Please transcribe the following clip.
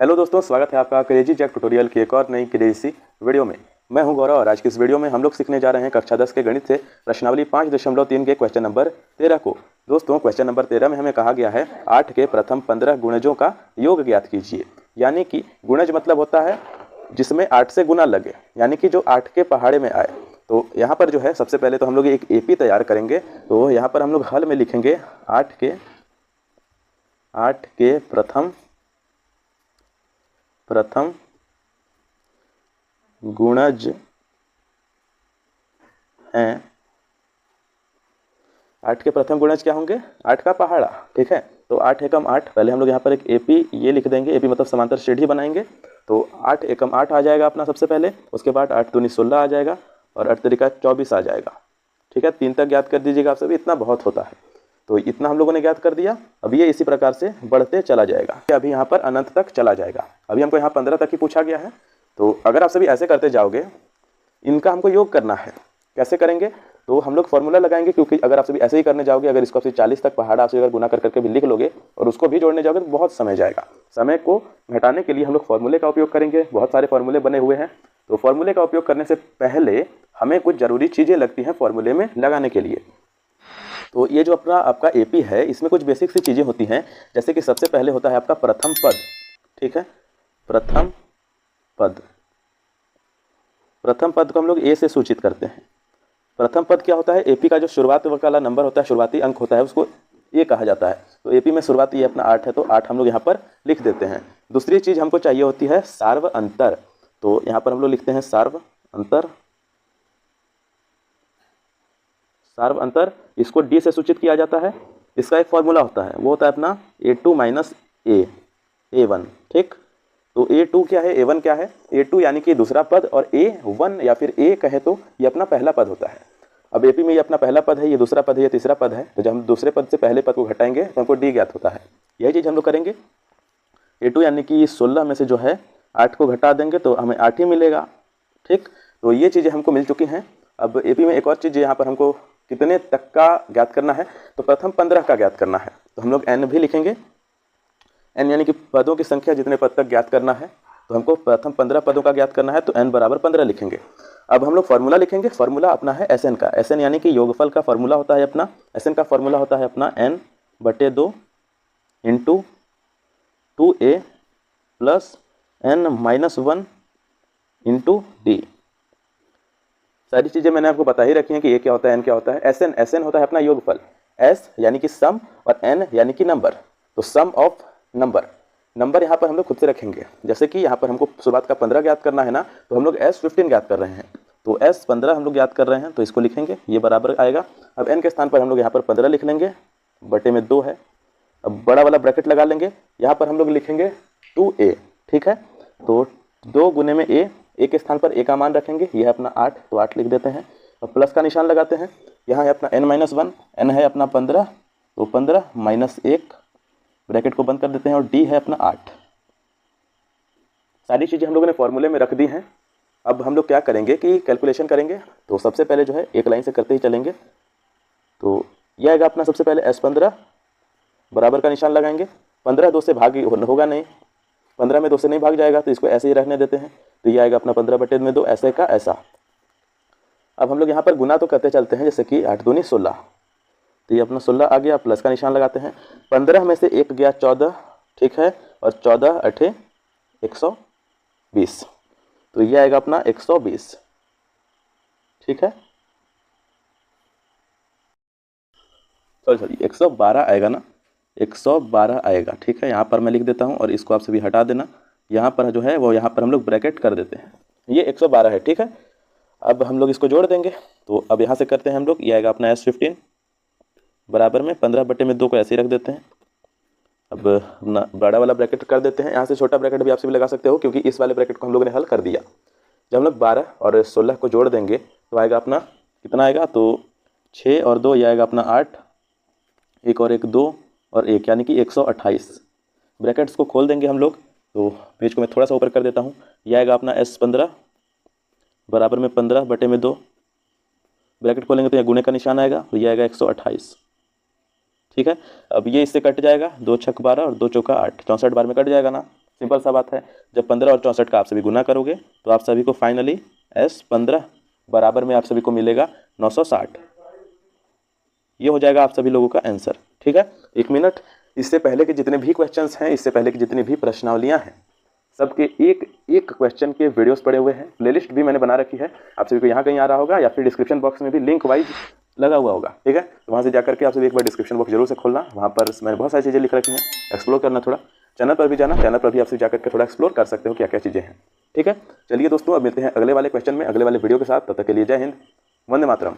Hello दोस्तों, स्वागत है आपका क्रेजी जैक ट्यूटोरियल की एक और नई क्रेजी सी वीडियो में। मैं हूं गौरव और आज की इस वीडियो में हम लोग सीखने जा रहे हैं कक्षा 10 के गणित से प्रश्नावली 5.3 के क्वेश्चन नंबर 13 को। दोस्तों, क्वेश्चन नंबर 13 में हमें कहा गया है 8 के प्रथम 15 गुणजों का योग ज्ञात कीजिए। यानी कि गुणज मतलब होता है जिसमें 8 से गुना लगे, यानी कि जो 8 के पहाड़े में आए। तो यहाँ पर जो है सबसे पहले तो हम लोग एक एपी तैयार करेंगे। तो यहाँ पर हम लोग हल में लिखेंगे 8 के प्रथम गुणज हैं। 8 के प्रथम गुणज क्या होंगे? 8 का पहाड़ा। ठीक है, तो 8 एकम 8, पहले हम लोग यहाँ पर एक एपी ये लिख देंगे, एपी मतलब समांतर सीढ़ी बनाएंगे। तो 8 एकम 8 आ जाएगा अपना सबसे पहले, उसके बाद 8 दूनी 16 आ जाएगा और 8 तरीका 24 आ जाएगा। ठीक है, 3 तक ज्ञात कर दीजिएगा आप सभी, इतना बहुत होता है। तो इतना हम लोगों ने ज्ञात कर दिया। अब ये इसी प्रकार से बढ़ते चला जाएगा, अभी यहाँ पर अनंत तक चला जाएगा। अभी हमको यहाँ 15 तक ही पूछा गया है। तो अगर आप सभी ऐसे करते जाओगे, इनका हमको योग करना है। कैसे करेंगे? तो हम लोग फॉर्मूला लगाएंगे, क्योंकि अगर आप सभी ऐसे ही करने जाओगे, अगर इसको आप 40 तक पहाड़ा आप अगर गुना कर करके भी लिख लोगे और उसको भी जोड़ने जाओगे तो बहुत समय जाएगा। समय को घटाने के लिए हम लोग फॉर्मूले का उपयोग करेंगे। बहुत सारे फॉर्मूले बने हुए हैं। तो फॉर्मूले का उपयोग करने से पहले हमें कुछ जरूरी चीज़ें लगती हैं फॉर्मूले में लगाने के लिए। तो ये जो आपका एपी है, इसमें कुछ बेसिक सी चीज़ें होती हैं। जैसे कि सबसे पहले होता है आपका प्रथम पद। ठीक है, प्रथम पद को हम लोग ए से सूचित करते हैं। प्रथम पद क्या होता है? एपी का जो शुरुआत वाला नंबर होता है, शुरुआती अंक होता है, उसको ए कहा जाता है। तो एपी में शुरुआती ये अपना 8 है, तो 8 हम लोग यहाँ पर लिख देते हैं। दूसरी चीज़ हमको चाहिए होती है सार्व अंतर। तो यहाँ पर हम लोग लिखते हैं सार्व अंतर, इसको डी से सूचित किया जाता है। इसका एक फॉर्मूला होता है, वो होता है अपना a2 माइनस a1। ठीक, तो a2 क्या है, a1 क्या है? a2 यानी कि दूसरा पद, और a1 या फिर a कहे तो ये अपना पहला पद होता है। अब एपी में ये अपना पहला पद है, ये दूसरा पद है, ये तीसरा पद है। तो जब हम दूसरे पद से पहले पद को घटाएंगे तो हमको डी ज्ञात होता है। यही चीज़ हम लोग करेंगे। a2 यानी कि 16 में से जो है 8 को घटा देंगे तो हमें 8 ही मिलेगा। ठीक, तो ये चीज़ें हमको मिल चुकी हैं। अब एपी में एक और चीज़ यहाँ पर हमको कितने तक का ज्ञात करना है, तो प्रथम 15 का ज्ञात करना है। तो हम लोग n भी लिखेंगे। n यानी कि पदों की संख्या, जितने पद तक ज्ञात करना है। तो हमको प्रथम 15 पदों का ज्ञात करना है, तो n बराबर 15 लिखेंगे। अब हम लोग फॉर्मूला लिखेंगे। फॉर्मूला अपना है Sn का। Sn यानी कि योगफल का फॉर्मूला होता है अपना। Sn का फॉर्मूला होता है अपना n/2 into 2a plus n-1 into D. सारी चीज़ें मैंने आपको बता ही रखी हैं कि ये क्या होता है, एन क्या होता है। एस एन होता है अपना योगफल। एस यानी कि सम और एन यानी कि नंबर। तो सम ऑफ नंबर यहाँ पर हम लोग खुद से रखेंगे। जैसे कि यहाँ पर हमको शुरुआत का 15 ज्ञात करना है ना, तो हम लोग S15 ज्ञात कर रहे हैं। तो S15 हम लोग ज्ञात कर रहे हैं, तो इसको लिखेंगे, ये बराबर आएगा। अब n के स्थान पर हम लोग यहाँ पर 15 लिख लेंगे, बटे में 2 है। अब बड़ा वाला ब्रैकेट लगा लेंगे, यहाँ पर हम लोग लिखेंगे 2a। ठीक है, तो 2 गुने में a के स्थान पर a का मान रखेंगे, यह है अपना 8, तो 8 लिख देते हैं। अब प्लस का निशान लगाते हैं। यहाँ है अपना n-1, n है अपना 15, तो 15 माइनस 1, ब्रैकेट को बंद कर देते हैं, और d है अपना 8। सारी चीज़ें हम लोगों ने फॉर्मूले में रख दी हैं। अब हम लोग क्या करेंगे कि कैलकुलेशन करेंगे। तो सबसे पहले जो है एक लाइन से करते ही चलेंगे। तो यह आएगा अपना सबसे पहले S15 बराबर का निशान लगाएंगे। 15 2 से भाग होगा नहीं, 15 में 2 से नहीं भाग जाएगा, तो इसको ऐसे ही रहने देते हैं। तो ये आएगा अपना 15/2, ऐसे का ऐसा। अब हम लोग यहाँ पर गुना तो करते चलते हैं, जैसे कि 8 दूनी 16, तो ये अपना 16 आ गया। प्लस का निशान लगाते हैं। 15 में से 1 गया 14, ठीक है, और 14 8 120, तो ये आएगा अपना 120। ठीक है, सॉरी 112 आएगा ना, 112 आएगा। ठीक है, यहाँ पर मैं लिख देता हूँ और इसको आप सभी हटा देना। यहाँ पर जो है वो यहाँ पर हम लोग ब्रैकेट कर देते हैं, ये 112 है। ठीक है, अब हम लोग इसको जोड़ देंगे। तो अब यहाँ से करते हैं हम लोग, ये आएगा अपना S15 बराबर में 15/2 को ऐसे ही रख देते हैं। अब अपना बड़ा वाला ब्रैकेट कर देते हैं। यहाँ से छोटा ब्रैकेट भी आप सभी लगा सकते हो, क्योंकि इस वाले ब्रैकेट को हम लोग ने हल कर दिया। जब हम लोग 12 और 16 को जोड़ देंगे तो आएगा अपना कितना आएगा, तो 6 और 2 ये आएगा अपना 8, 1 और 1 2 और 1, यानी कि 128। ब्रैकेट्स को खोल देंगे हम लोग। तो पेज को मैं थोड़ा सा ऊपर कर देता हूँ। यह आएगा अपना S15 बराबर में 15/2, ब्रैकेट खोलेंगे तो यह गुणे का निशान आएगा, तो यह आएगा 128। ठीक है, अब ये इससे कट जाएगा, 2 छक 12 और 2 चौका 8, 64 बार में कट जाएगा ना। सिंपल सा बात है। जब 15 और 64 का आप सभी गुना करोगे तो आप सभी को फाइनली S15 बराबर में आप सभी को मिलेगा 960। ये हो जाएगा आप सभी लोगों का आंसर। ठीक है, 1 मिनट। इससे पहले के जितने भी क्वेश्चंस हैं, इससे पहले की जितनी भी प्रश्नावलियां हैं, सबके एक एक क्वेश्चन के वीडियोस पड़े हुए हैं। प्लेलिस्ट भी मैंने बना रखी है, आप सभी को यहाँ कहीं आ रहा होगा या फिर डिस्क्रिप्शन बॉक्स में भी लिंक वाइज लगा हुआ होगा। ठीक है, तो वहाँ से जाकर के आप सभी एक बार डिस्क्रिप्शन बॉक्स जरूर से खोलना, वहाँ पर मैंने बहुत सारी चीज़ें लिख रखी हैं, एक्सप्लोर करना थोड़ा। चैनल पर भी जाना, चैनल पर भी आप सभी जाकर के थोड़ा एक्सप्लोर कर सकते हो क्या क्या चीज़ें हैं। ठीक है, चलिए दोस्तों, अब मिलते हैं अगले वाले क्वेश्चन में, अगले वाले वीडियो के साथ। तब तक के लिए जय हिंद, वंदे मातरम।